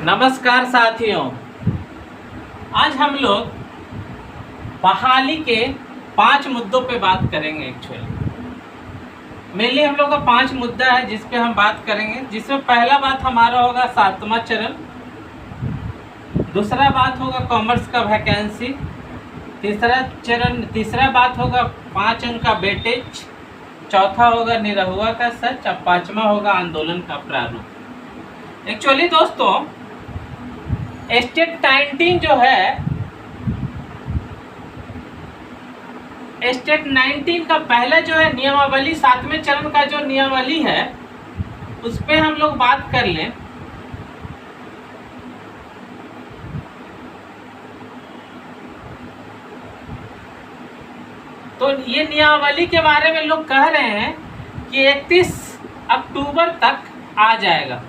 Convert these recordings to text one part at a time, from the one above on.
नमस्कार साथियों, आज हम लोग बहाली के 5 मुद्दों पे बात करेंगे। एक्चुअली मेनली हम लोग का 5 मुद्दा है जिस पे हम बात करेंगे, जिसमें पहला बात हमारा होगा 7वां चरण, दूसरा बात होगा कॉमर्स का वैकेंसी, तीसरा बात होगा 5 अंक का वेटेज, चौथा होगा निरहुआ का सच और 5वां होगा आंदोलन का प्रारूप। एक्चुअली दोस्तों, स्टेट 19 जो है, स्टेट 19 का पहला जो है नियमावली, 7वें चरण का जो नियमावली है उस पे हम लोग बात कर लें। तो ये नियमावली के बारे में लोग कह रहे हैं कि 31 अक्टूबर तक आ जाएगा।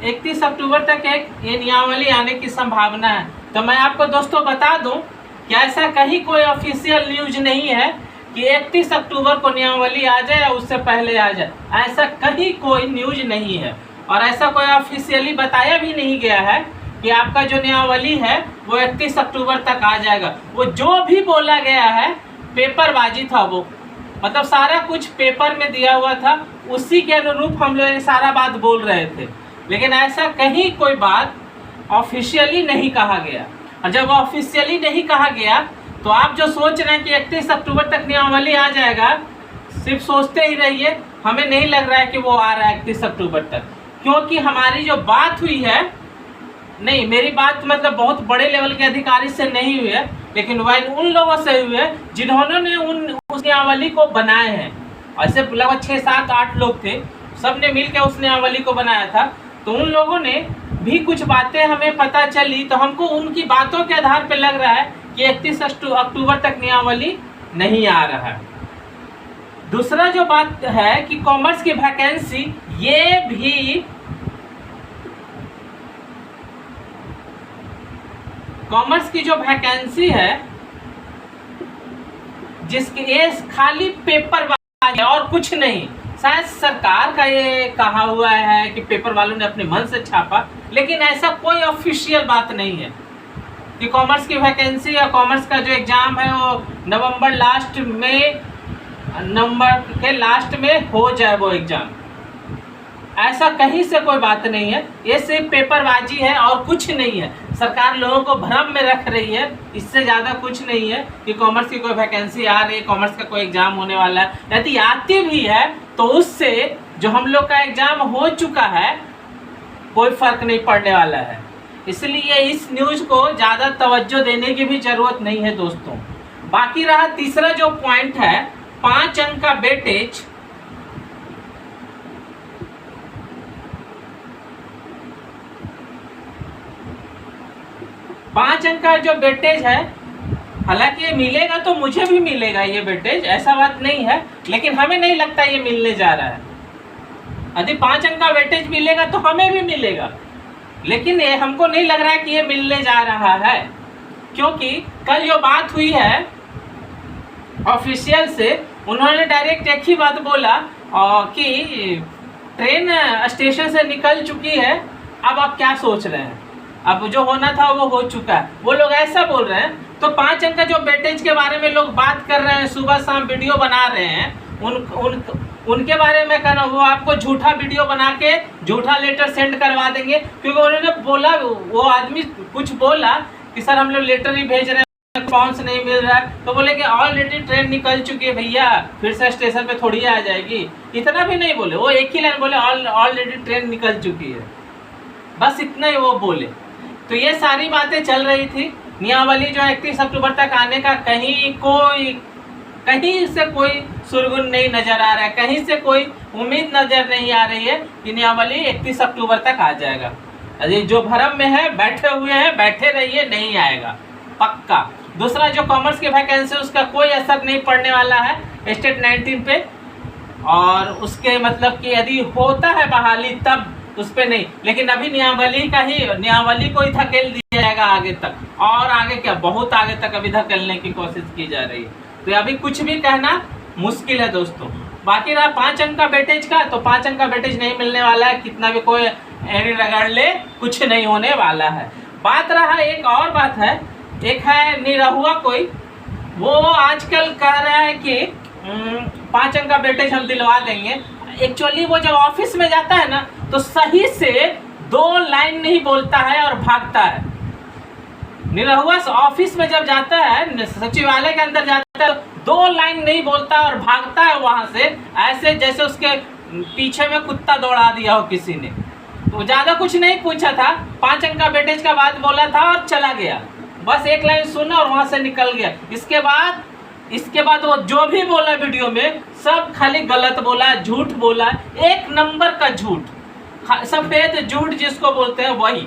31 अक्टूबर तक ये नियमावली आने की संभावना है। तो मैं आपको दोस्तों बता दूं कि ऐसा कहीं कोई ऑफिशियल न्यूज नहीं है कि 31 अक्टूबर को नियमावली आ जाए या उससे पहले आ जाए। ऐसा कहीं कोई न्यूज नहीं है और ऐसा कोई ऑफिशियली बताया भी नहीं गया है कि आपका जो नियमावली है वो 31 अक्टूबर तक आ जाएगा। वो जो भी बोला गया है पेपरबाजी था, वो मतलब सारा कुछ पेपर में दिया हुआ था, उसी के अनुरूप हम लोग ये सारा बात बोल रहे थे, लेकिन ऐसा कहीं कोई बात ऑफिशियली नहीं कहा गया। और जब ऑफिशियली नहीं कहा गया तो आप जो सोच रहे हैं कि 31 अक्टूबर तक नियमावली आ जाएगा, सिर्फ सोचते ही रहिए। हमें नहीं लग रहा है कि वो आ रहा है 31 अक्टूबर तक, क्योंकि हमारी जो बात हुई है, नहीं मेरी बात मतलब बहुत बड़े लेवल के अधिकारी से नहीं हुई है, लेकिन वह उन लोगों से हुई है जिन्होंने उस नियमावली को बनाए हैं। ऐसे लगभग 6, 7, 8 लोग थे, सब ने मिलकर उस नियमावली को बनाया था। तो उन लोगों ने भी कुछ बातें हमें पता चली, तो हमको उनकी बातों के आधार पर लग रहा है कि 31 अक्टूबर तक नियमावली नहीं आ रहा है। दूसरा जो बात है कि कॉमर्स की वैकेंसी, ये भी कॉमर्स की जो वैकेंसी है, जिसके ये खाली पेपर वाले और कुछ नहीं। शायद सरकार का ये कहा हुआ है कि पेपर वालों ने अपने मन से छापा, लेकिन ऐसा कोई ऑफिशियल बात नहीं है कि कॉमर्स की वैकेंसी या कॉमर्स का जो एग्जाम है वो नवंबर के लास्ट में हो जाए वो एग्जाम। ऐसा कहीं से कोई बात नहीं है, ये सिर्फ पेपरबाजी है और कुछ नहीं है। सरकार लोगों को भ्रम में रख रही है, इससे ज़्यादा कुछ नहीं है कि कॉमर्स की कोई वैकेंसी आ रही है, कॉमर्स का कोई एग्जाम होने वाला है। यदि आती भी है तो उससे जो हम लोग का एग्जाम हो चुका है कोई फर्क नहीं पड़ने वाला है। इसलिए इस न्यूज को ज़्यादा तवज्जो देने की भी ज़रूरत नहीं है दोस्तों। बाकी रहा तीसरा जो पॉइंट है, 5 अंक का वेटेज। पाँच अंक का जो वेटेज है, हालांकि मिलेगा तो मुझे भी मिलेगा ये वेटेज, ऐसा बात नहीं है, लेकिन हमें नहीं लगता ये मिलने जा रहा है। यदि 5 अंक का वेटेज मिलेगा तो हमें भी मिलेगा, लेकिन ये हमको नहीं लग रहा है कि ये मिलने जा रहा है, क्योंकि कल जो बात हुई है ऑफिशियल से, उन्होंने डायरेक्ट एक ही बात बोला कि ट्रेन स्टेशन से निकल चुकी है, अब आप क्या सोच रहे हैं, अब जो होना था वो हो चुका है। वो लोग ऐसा बोल रहे हैं। तो 5 अंक का जो वेटेज के बारे में लोग बात कर रहे हैं, सुबह शाम वीडियो बना रहे हैं, उनके बारे में कहना, वो आपको झूठा वीडियो बना के झूठा लेटर सेंड करवा देंगे, क्योंकि उन्होंने बोला, वो आदमी कुछ बोला कि सर हम लोग लेटर ही भेज रहे हैं, रिस्पॉन्स नहीं मिल रहा है। तो बोले कि ऑलरेडी ट्रेन निकल चुकी है भैया, फिर से स्टेशन पे थोड़ी आ जाएगी। इतना भी नहीं बोले, वो एक ही लाइन बोले, ऑलरेडी ट्रेन निकल चुकी है, बस इतना ही वो बोले। तो ये सारी बातें चल रही थी। नियमावली जो 31 अक्टूबर तक आने का कहीं से कोई सुरगुन नहीं नजर आ रहा है, कहीं से कोई उम्मीद नजर नहीं आ रही है कि नियमावली 31 अक्टूबर तक आ जाएगा। अरे जो भ्रम में है, बैठे हुए हैं, बैठे रहिए, नहीं आएगा पक्का। दूसरा जो कॉमर्स की वैकेंसी, उसका कोई असर नहीं पड़ने वाला है स्टेट 19 पे, और उसके मतलब कि यदि होता है बहाली तब उस पर नहीं, लेकिन अभी नियमावली को ही धकेल दिया जाएगा आगे तक, और आगे क्या, बहुत आगे तक अभी धकेलने की कोशिश की जा रही है। तो अभी कुछ भी कहना मुश्किल है दोस्तों। बाकी रहा 5 अंक का वेटेज का, तो 5 अंक का वेटेज नहीं मिलने वाला है, कितना भी कोई एड़ी रगड़ ले, कुछ नहीं होने वाला है। बात रहा एक और बात है, एक है निरहुआ कोई, वो आजकल कह रहा है कि 5 अंक का वेटेज हम दिलवा देंगे। एक्चुअली वो जब ऑफिस में जाता है ना तो सही से 2 लाइन नहीं बोलता है और भागता है। निरहुआ ऑफिस में जब जाता है, सचिवालय के अंदर जाता है, 2 लाइन नहीं बोलता और भागता है वहां से, ऐसे जैसे उसके पीछे में कुत्ता दौड़ा दिया हो किसी ने। तो ज़्यादा कुछ नहीं पूछा था, 5 अंक का वेटेज का बात बोला था और चला गया, बस 1 लाइन सुना और वहां से निकल गया। इसके बाद वो जो भी बोला वीडियो में सब खाली गलत बोला, झूठ बोला, 1 नंबर का झूठ, सफेद झूठ जिसको बोलते हैं वही,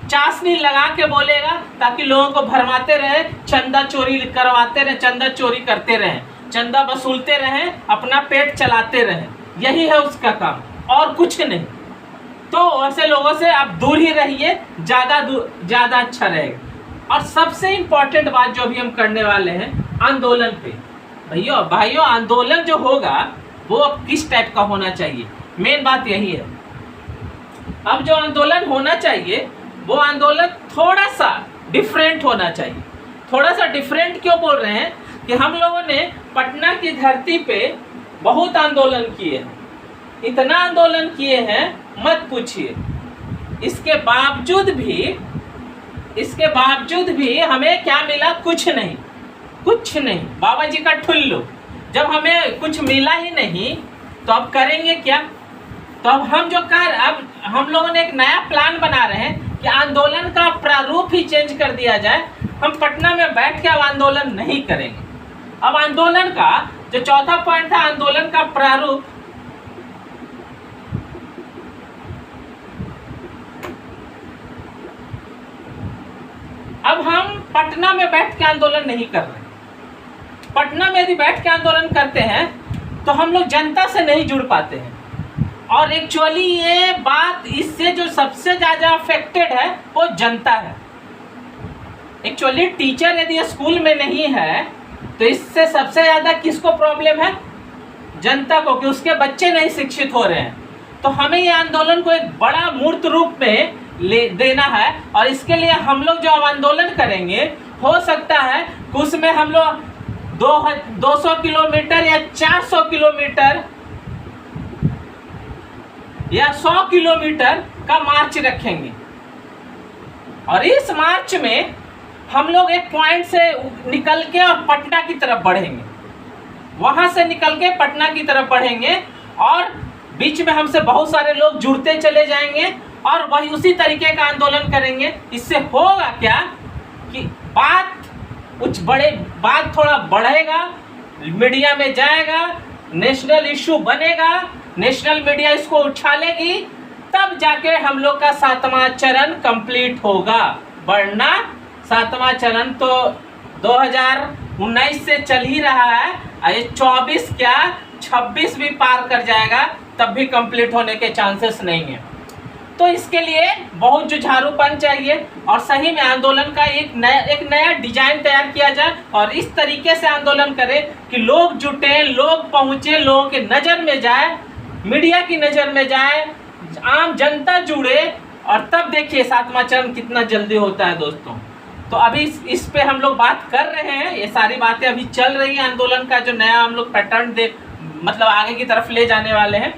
चाशनी लगा के बोलेगा ताकि लोगों को भरमाते रहे, चंदा चोरी करवाते रहे, चंदा चोरी करते रहे, चंदा वसूलते रहे, अपना पेट चलाते रहे, यही है उसका काम और कुछ नहीं। तो ऐसे लोगों से आप दूर ही रहिए, ज़्यादा अच्छा रहेगा। और सबसे इम्पोर्टेंट बात जो अभी हम करने वाले हैं आंदोलन पे, भाइयों आंदोलन जो होगा वो किस टाइप का होना चाहिए, मेन बात यही है। अब जो आंदोलन होना चाहिए वो आंदोलन थोड़ा सा डिफरेंट होना चाहिए। थोड़ा सा डिफरेंट क्यों बोल रहे हैं कि हम लोगों ने पटना की धरती पे बहुत आंदोलन किए हैं, इतना आंदोलन किए हैं मत पूछिए। इसके बावजूद भी हमें क्या मिला, कुछ नहीं। बाबा जी का ठुल्लू। जब हमें कुछ मिला ही नहीं तो अब करेंगे क्या? तो अब हम लोगों ने एक नया प्लान बना रहे हैं कि आंदोलन का प्रारूप ही चेंज कर दिया जाए। हम पटना में बैठ के अब आंदोलन नहीं करेंगे। अब आंदोलन का जो चौथा पॉइंट था, आंदोलन का प्रारूप, अब हम पटना में बैठ के आंदोलन नहीं कर रहे। पटना में यदि बैठ के आंदोलन करते हैं तो हम लोग जनता से नहीं जुड़ पाते हैं। और एक्चुअली ये बात, इससे जो सबसे ज़्यादा अफेक्टेड है वो जनता है। एक्चुअली टीचर यदि स्कूल में नहीं है तो इससे सबसे ज़्यादा किसको प्रॉब्लम है? जनता को, कि उसके बच्चे नहीं शिक्षित हो रहे हैं। तो हमें ये आंदोलन को एक बड़ा मूर्त रूप में ले देना है। और इसके लिए हम लोग जो आंदोलन करेंगे, हो सकता है कि उसमें हम लोग 200 किलोमीटर या 400 किलोमीटर या 100 किलोमीटर का मार्च रखेंगे। और इस मार्च में हम लोग एक पॉइंट से निकल के और पटना की तरफ बढ़ेंगे, वहां से निकल के पटना की तरफ बढ़ेंगे और बीच में हमसे बहुत सारे लोग जुड़ते चले जाएंगे और वही उसी तरीके का आंदोलन करेंगे। इससे होगा क्या कि बात थोड़ा बढ़ेगा, मीडिया में जाएगा, नेशनल इशू बनेगा, नेशनल मीडिया इसको उछालेगी, तब जाके हम लोग का 7वां चरण कंप्लीट होगा। वरना 7वां चरण तो 2019 से चल ही रहा है, ये 24 क्या 26 भी पार कर जाएगा तब भी कंप्लीट होने के चांसेस नहीं है। तो इसके लिए बहुत जुझारूपन चाहिए और सही में आंदोलन का एक नया डिजाइन तैयार किया जाए और इस तरीके से आंदोलन करें कि लोग जुटे, लोग पहुँचे, लोगों के नज़र में जाए, मीडिया की नज़र में जाए, आम जनता जुड़े और तब देखिए 7वां चरण कितना जल्दी होता है दोस्तों। तो अभी इस पे हम लोग बात कर रहे हैं, ये सारी बातें अभी चल रही हैं। आंदोलन का जो नया हम लोग पैटर्न मतलब आगे की तरफ ले जाने वाले हैं।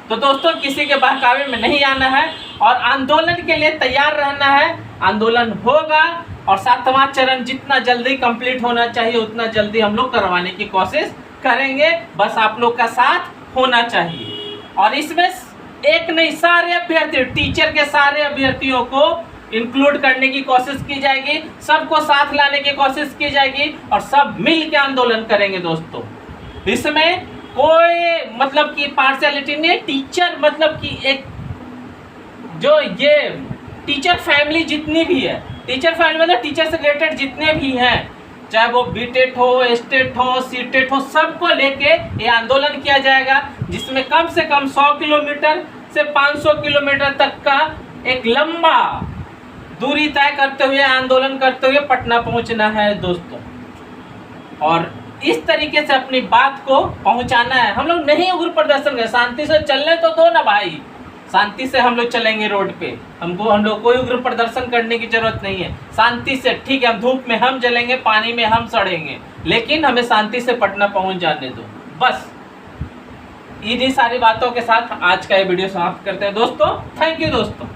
तो दोस्तों किसी के बहकावे में नहीं आना है और आंदोलन के लिए तैयार रहना है। आंदोलन होगा और 7वां चरण जितना जल्दी कंप्लीट होना चाहिए उतना जल्दी हम लोग करवाने की कोशिश करेंगे। बस आप लोग का साथ होना चाहिए। और इसमें एक नहीं, सारे अभ्यर्थी, टीचर के सारे अभ्यर्थियों को इंक्लूड करने की कोशिश की जाएगी, सबको साथ लाने की कोशिश की जाएगी और सब मिल के आंदोलन करेंगे दोस्तों। इसमें कोई मतलब की पार्शियलिटी नहीं। टीचर मतलब कि एक जो ये टीचर फैमिली जितनी भी है, टीचर फैमिली मतलब टीचर से रिलेटेड जितने भी हैं, चाहे वो बीटेट हो, एस्टेट हो, सीटेट हो, सबको लेके ये आंदोलन किया जाएगा, जिसमें कम से कम 100 किलोमीटर से 500 किलोमीटर तक का एक लंबा दूरी तय करते हुए, आंदोलन करते हुए पटना पहुंचना है दोस्तों। और इस तरीके से अपनी बात को पहुंचाना है। हम लोग नहीं उग्र प्रदर्शन करें, शांति से चलने तो दो ना भाई, शांति से हम लोग चलेंगे रोड पे। हम लोग कोई उग्र प्रदर्शन करने की जरूरत नहीं है। शांति से, ठीक है, हम धूप में हम जलेंगे, पानी में हम सड़ेंगे, लेकिन हमें शांति से पटना पहुंच जाने दो। बस इन्हीं सारी बातों के साथ आज का ये वीडियो समाप्त करते हैं दोस्तों। थैंक यू दोस्तों।